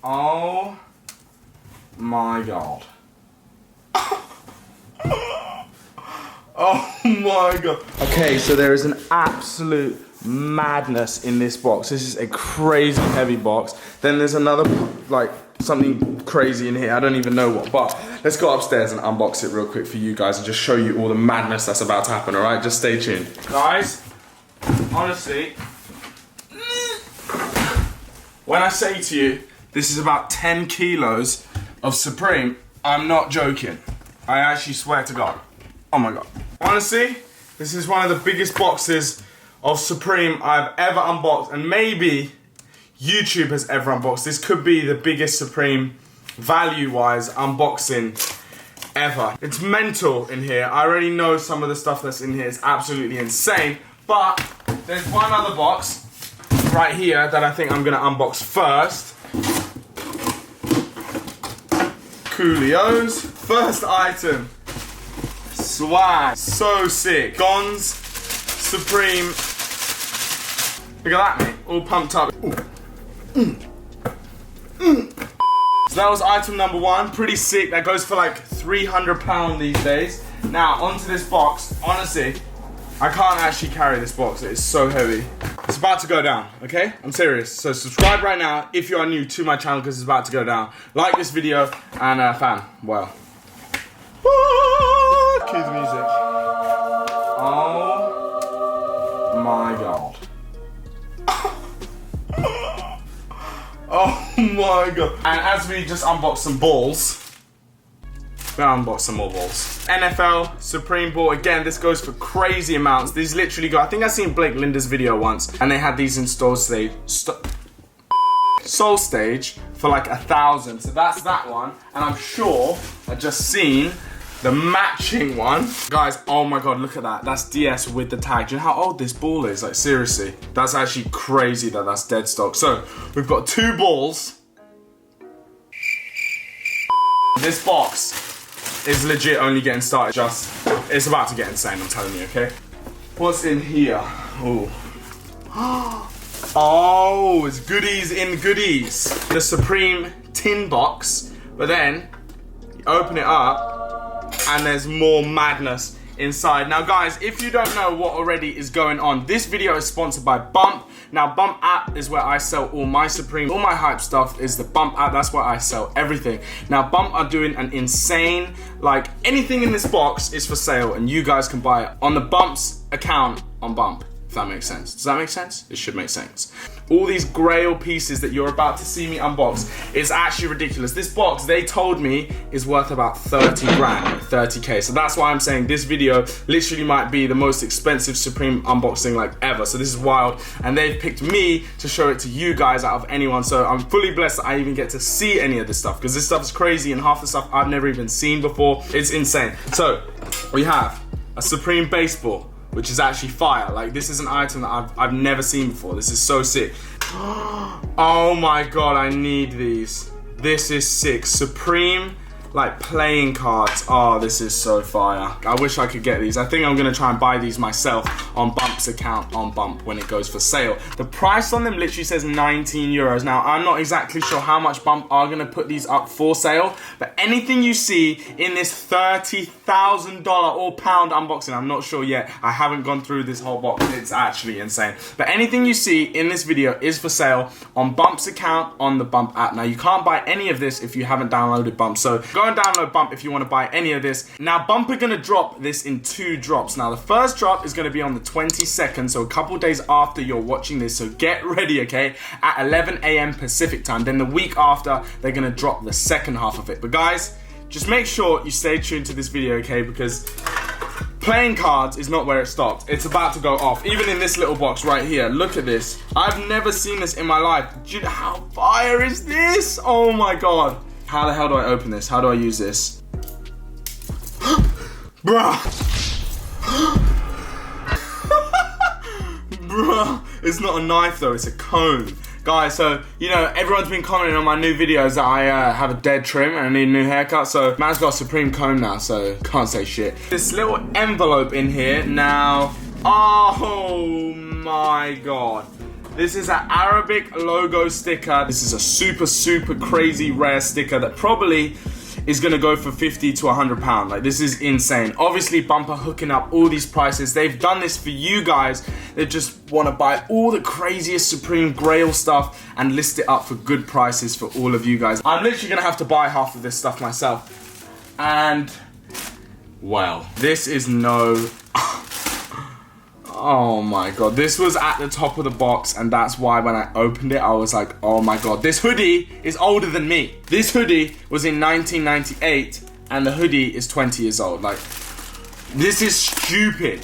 Oh my god. Oh my god. Okay, so there is an absolute madness in this box. This is a crazy heavy box. Then there's another, like, something crazy in here. I don't even know what, but let's go upstairs and unbox it real quick for you guys and just show you all the madness that's about to happen, all right? Just stay tuned. Guys, honestly, when I say to you, this is about 10 kilos of Supreme, I'm not joking. I actually swear to God. Oh my God. Honestly, this is one of the biggest boxes of Supreme I've ever unboxed, and maybe YouTube has ever unboxed. This could be the biggest Supreme value-wise unboxing ever. It's mental in here. I already know some of the stuff that's in here is absolutely insane, but there's one other box right here that I think I'm gonna unbox first. Coolio's first item. Swag. So sick. Gons Supreme. Look at that, mate. All pumped up. So that was item number one. Pretty sick. That goes for like £300 these days. Now, onto this box. Honestly, I can't actually carry this box. It is so heavy. It's about to go down, okay? I'm serious. So subscribe right now if you are new to my channel because it's about to go down. Like this video and fam, well. Cue the music. Oh my God. Oh my God. And as we just unboxed some balls, we're gonna unbox some more balls. NFL Supreme ball. Again, this goes for crazy amounts. These literally go, I think I seen Blake Linda's video once, and they had these in Soul Stage for like 1,000. So that's that one. And I'm sure I just seen the matching one. Guys, oh my God, look at that. That's DS with the tag. Do you know how old this ball is? Like, seriously. That's actually crazy that that's dead stock. So, we've got 2 balls. This box is legit only getting started. It's about to get insane, I'm telling you, okay? What's in here? Ooh. Oh, it's goodies in goodies. The Supreme tin box, but then you open it up, and there's more madness inside. Now guys, if you don't know what already is going on, this video is sponsored by Bump. Now Bump app is where I sell all my Supreme, all my hype stuff is the Bump app. That's where I sell everything. Now Bump are doing an insane, like anything in this box is for sale and you guys can buy it on the Bump's account on Bump. If that makes sense. Does that make sense? It should make sense. All these grail pieces that you're about to see me unbox is actually ridiculous. This box, they told me, is worth about 30 grand, 30K. So that's why I'm saying this video literally might be the most expensive Supreme unboxing like ever. So this is wild. And they've picked me to show it to you guys out of anyone. So I'm fully blessed that I even get to see any of this stuff, because this stuff is crazy and half the stuff I've never even seen before. It's insane. So we have a Supreme baseball, which is actually fire. Like, this is an item that I've never seen before. This is so sick. Oh my God, I need these. This is sick. Supreme, like, playing cards. Oh, this is so fire. I wish I could get these. I think I'm gonna try and buy these myself on Bump's account on Bump when it goes for sale. The price on them literally says 19 euros. Now, I'm not exactly sure how much Bump are gonna put these up for sale, but anything you see in this $30,000 or pound unboxing, I'm not sure yet. I haven't gone through this whole box. It's actually insane. But anything you see in this video is for sale on Bump's account on the Bump app. Now, you can't buy any of this if you haven't downloaded Bump, so go and download Bump if you want to buy any of this. Now, Bump are going to drop this in 2 drops. Now, the first drop is going to be on the 22nd, so a couple days after you're watching this, so get ready, okay, at 11 AM Pacific time. Then the week after, they're going to drop the second half of it. But guys, just make sure you stay tuned to this video, okay, because playing cards is not where it stopped. It's about to go off. Even in this little box right here, look at this. I've never seen this in my life. Do you know how fire is this? Oh my God. How the hell do I open this? How do I use this? Bruh. Bruh. It's not a knife though, it's a cone. Guys, so, you know, everyone's been commenting on my new videos that I have a dead trim and I need a new haircut, so man's got a Supreme comb now, so can't say shit. This little envelope in here now, oh my God. This is an Arabic logo sticker. This is a super crazy rare sticker that probably is gonna go for 50 to 100 pounds. Like, this is insane. Obviously, Bumper hooking up all these prices. They've done this for you guys. They just wanna buy all the craziest Supreme Grail stuff and list it up for good prices for all of you guys. I'm literally gonna have to buy half of this stuff myself. And, well, this is no... Oh my god, this was at the top of the box, and that's why when I opened it, I was like, oh my god, this hoodie is older than me. This hoodie was in 1998, and the hoodie is 20 years old. Like, this is stupid.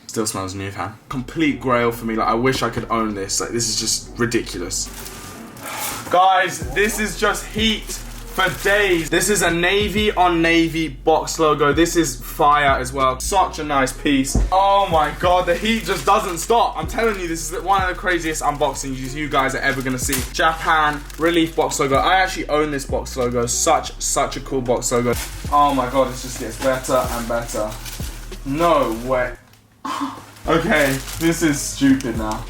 Still smells new, fam. Complete grail for me. Like, I wish I could own this. Like, this is just ridiculous. Guys, this is just heat for days. This is a navy on navy box logo. This is fire as well. Such a nice piece. Oh my god, the heat just doesn't stop. I'm telling you, this is one of the craziest unboxings you guys are ever gonna see. Japan relief box logo. I actually own this box logo. Such a cool box logo. Oh my god, it just gets better and better. No way. Okay, this is stupid now.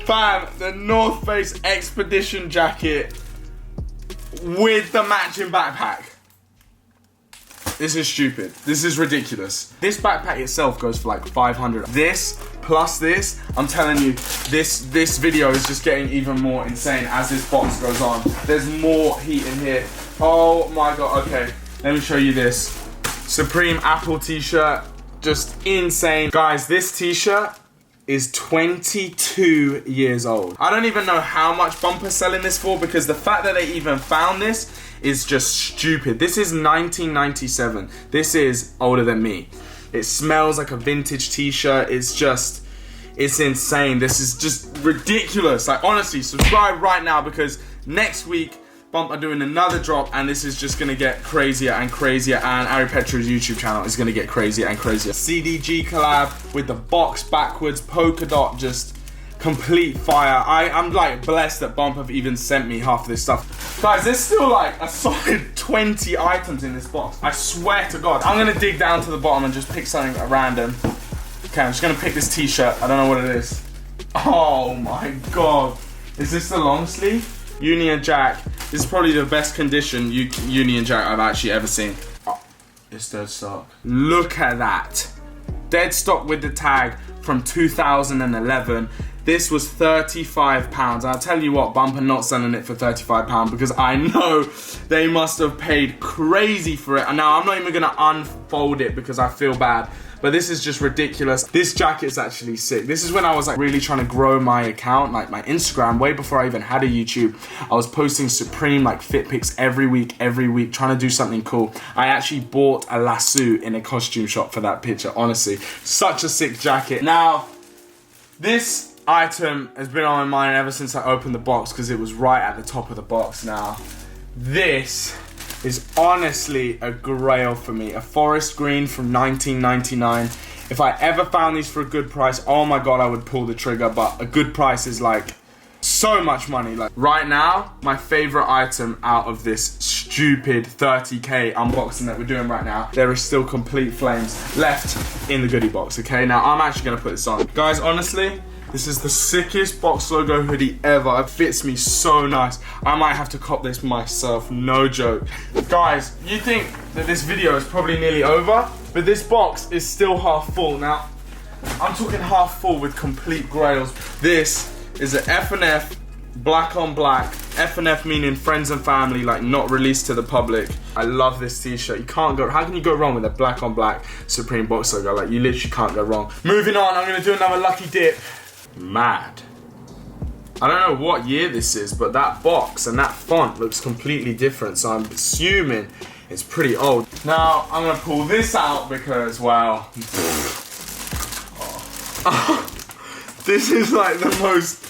Fam, the North Face Expedition jacket with the matching backpack. This is stupid. This is ridiculous. This backpack itself goes for like 500. This plus this, I'm telling you, this video is just getting even more insane as this box goes on. There's more heat in here. Oh my god, okay. Let me show you this. Supreme Apple t-shirt, just insane. Guys, this t-shirt is 22 years old. I don't even know how much Bumper's selling this for, because the fact that they even found this is just stupid. This is 1997. This is older than me. It smells like a vintage t-shirt. It's insane. This is just ridiculous. Like, honestly, subscribe right now, because next week Bumper doing another drop, and this is just gonna get crazier and crazier, and Ari Petro's YouTube channel is gonna get crazier and crazier. CDG collab with the box backwards, polka dot, just complete fire. I'm like blessed that Bumper have even sent me half of this stuff. Guys, there's still like a solid 20 items in this box. I swear to God. I'm gonna dig down to the bottom and just pick something at random. Okay, I'm just gonna pick this t-shirt. I don't know what it is. Oh my God. Is this the long sleeve? Union Jack. This is probably the best condition Union Jack I've actually ever seen. Oh, it's dead stock. Look at that. Dead stock with the tag from 2011. This was £35. I'll tell you what, Bumper not selling it for £35 because I know they must have paid crazy for it. And now I'm not even gonna unfold it because I feel bad. But this is just ridiculous. This jacket's actually sick. This is when I was like really trying to grow my account, like my Instagram, way before I even had a YouTube. I was posting Supreme like fit pics every week, trying to do something cool. I actually bought a lasso in a costume shop for that picture, honestly. Such a sick jacket. Now, this item has been on my mind ever since I opened the box because it was right at the top of the box. Now, this is honestly a grail for me. A forest green from 1999. If I ever found these for a good price, oh my God, I would pull the trigger, but a good price is like so much money. Like right now, my favorite item out of this stupid 30K unboxing that we're doing right now, there is still complete flames left in the goodie box, okay? Now, I'm actually gonna put this on. Guys, honestly, this is the sickest Box Logo hoodie ever. It fits me so nice. I might have to cop this myself, no joke. Guys, you think that this video is probably nearly over, but this box is still half full. Now, I'm talking half full with complete grails. This is an F&F, black on black. F&F meaning friends and family, like not released to the public. I love this t-shirt. You can't go, how can you go wrong with a black on black Supreme Box Logo? Like, you literally can't go wrong. Moving on, I'm gonna do another lucky dip. Mad. I don't know what year this is, but that box and that font looks completely different, so I'm assuming it's pretty old. Now, I'm gonna pull this out because, well, this is like the most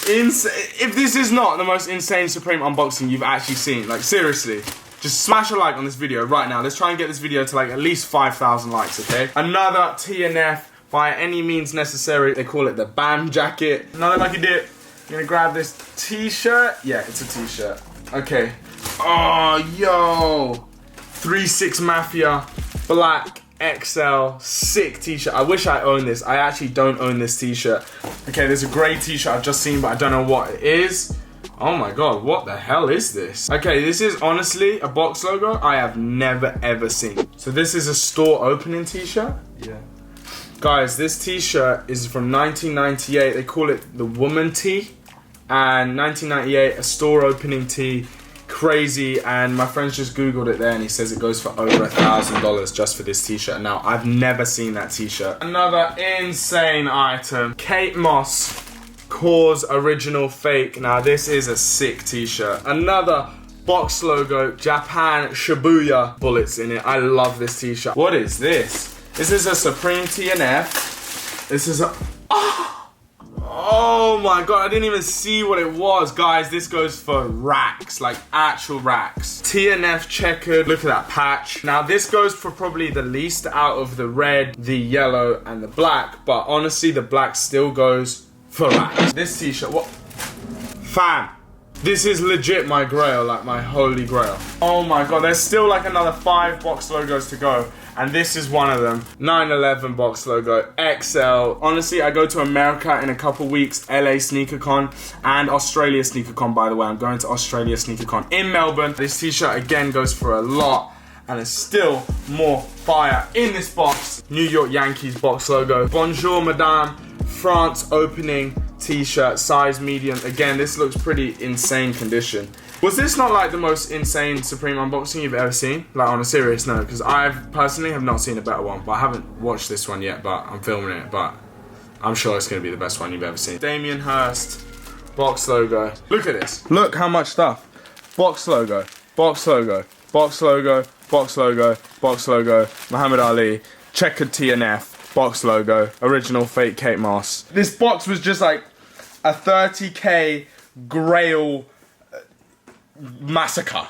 insane, if this is not the most insane Supreme unboxing you've actually seen, like seriously, just smash a like on this video right now. Let's try and get this video to like at least 5,000 likes, okay? Another TNF. By any means necessary. They call it the BAM jacket. Another lucky dip. I'm gonna grab this t-shirt. Yeah, it's a t-shirt. Okay. Oh, yo. 3-6 Mafia. Black XL, sick t-shirt. I wish I owned this. I actually don't own this t-shirt. Okay, there's a grey t-shirt I've just seen, but I don't know what it is. Oh my god, what the hell is this? Okay, this is honestly a Box logo I have never ever seen. So this is a store opening t-shirt? Yeah. Guys, this t-shirt is from 1998. They call it the woman tee. And 1998, a store opening tee. Crazy, and my friend's just googled it there and he says it goes for over $1,000 just for this t-shirt. Now, I've never seen that t-shirt. Another insane item. Kate Moss Cause Original Fake. Now, this is a sick t-shirt. Another Box logo, Japan Shibuya bullets in it. I love this t-shirt. What is this? This is a Supreme TNF. This is a... Oh my god, I didn't even see what it was. Guys, this goes for racks, like actual racks. TNF checkered, look at that patch. Now this goes for probably the least out of the red, the yellow, and the black, but honestly the black still goes for racks. This t-shirt, what? Fam, this is legit my grail, like my holy grail. Oh my god, there's still like another 5 Box logos to go. And this is one of them. 9/11 Box logo, XL. Honestly, I go to America in a couple weeks. LA SneakerCon and Australia SneakerCon, by the way. I'm going to Australia SneakerCon in Melbourne. This t-shirt again goes for a lot. And there's still more fire in this box. New York Yankees Box logo. Bonjour Madame, France opening t-shirt, size medium. Again, this looks pretty insane condition. Was this not like the most insane Supreme unboxing you've ever seen? Like on a serious note, because I personally have not seen a better one, but I haven't watched this one yet, but I'm filming it, but I'm sure it's gonna be the best one you've ever seen. Damien Hirst, Box logo. Look at this. Look how much stuff. Box logo, Box logo, Box logo, Box logo, Box logo, Muhammad Ali, checkered TNF, Box logo, original fake Kate Moss. This box was just like a 30K grail massacre.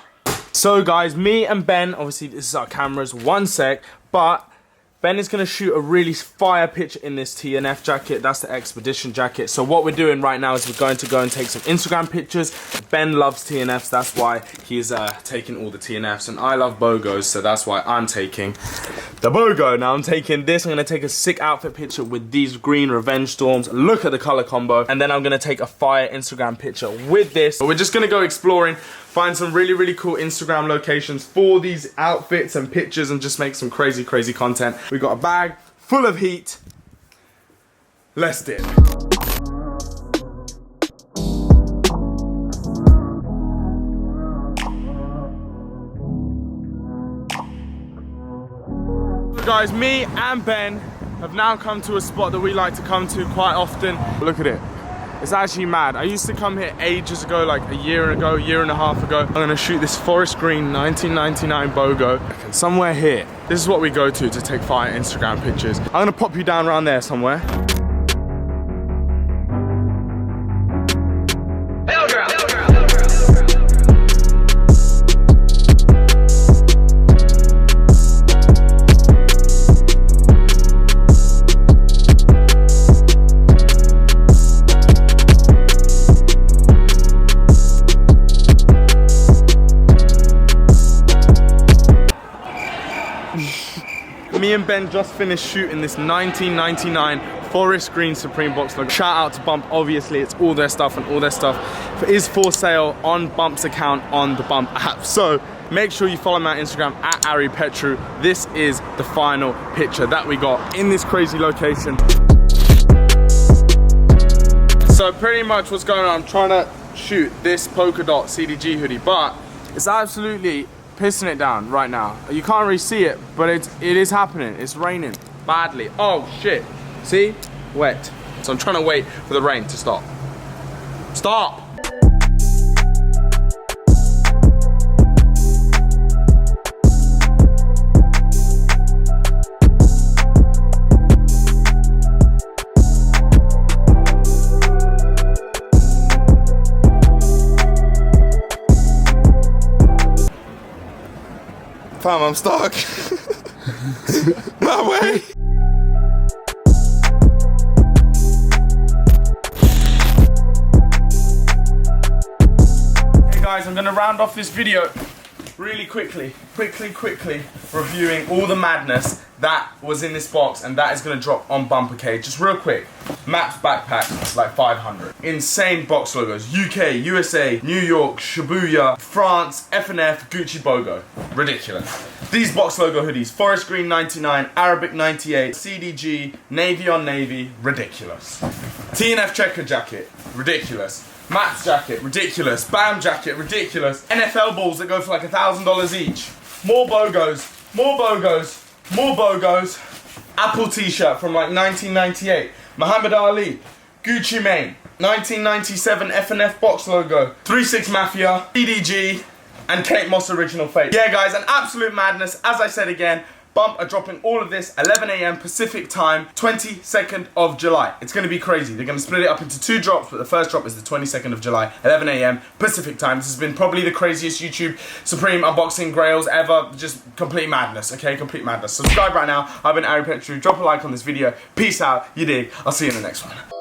So guys, me and Ben, obviously this is our cameras, one sec, but Ben is going to shoot a really fire picture in this TNF jacket. That's the expedition jacket. So what we're doing right now is we're going to go and take some Instagram pictures. Ben loves TNFs, that's why he's taking all the TNFs, and I love BOGOs, so that's why I'm taking the BOGO. Now I'm taking this, I'm going to take a sick outfit picture with these green Revenge Storms. Look at the color combo. And then I'm going to take a fire Instagram picture with this. But we're just going to go exploring, find some really, really cool Instagram locations for these outfits and pictures, and just make some crazy, crazy content. We got a bag full of heat. Let's dip. So guys, me and Ben have now come to a spot that we like to come to quite often. Look at it. It's actually mad. I used to come here ages ago, like a year ago, year and a half ago. I'm gonna shoot this forest green 1999 BOGO. Somewhere here. This is what we go to take fire Instagram pictures. I'm gonna pop you down around there somewhere. Me and Ben just finished shooting this 1999 forest green Supreme Box logo. Shout out to Bump, obviously it's all their stuff, and all their stuff is for sale on Bump's account on the Bump app. So make sure you follow me on Instagram at AriPetru. This is the final picture that we got in this crazy location. So pretty much what's going on, I'm trying to shoot this polka dot CDG hoodie, but it's absolutely pissing it down right now. You can't really see it, but it is happening. It's raining badly. Oh shit. See? Wet. So I'm trying to wait for the rain to stop. Stop! Fam, I'm stuck. My way. Hey guys, I'm gonna round off this video really quickly reviewing all the madness that was in this box, and that is going to drop on Bumper Cage. Just real quick, Maps backpack, like 500. Insane box logos, UK, USA, New York, Shibuya, France, F&F, Gucci BOGO. Ridiculous. These box logo hoodies, Forest Green 99, Arabic 98, CDG, Navy on Navy, ridiculous. TNF checker jacket, ridiculous. Maps jacket, ridiculous. BAM jacket, ridiculous. NFL balls that go for like $1,000 each. More BOGOs, more BOGOs, more BOGOs. Apple t-shirt from like 1998. Muhammad Ali, Gucci Mane, 1997 F&F box logo. 36 Mafia, CDG, and Kate Moss Original Fate. Yeah guys, an absolute madness. As I said again, Bump are dropping all of this 11 AM Pacific time, 22nd of July. It's going to be crazy. They're going to split it up into 2 drops, but the first drop is the 22nd of July, 11 AM Pacific time. This has been probably the craziest YouTube Supreme unboxing grails ever. Just complete madness, okay? Complete madness. Subscribe right now. I've been Ari Petru. Drop a like on this video. Peace out. You dig. I'll see you in the next one.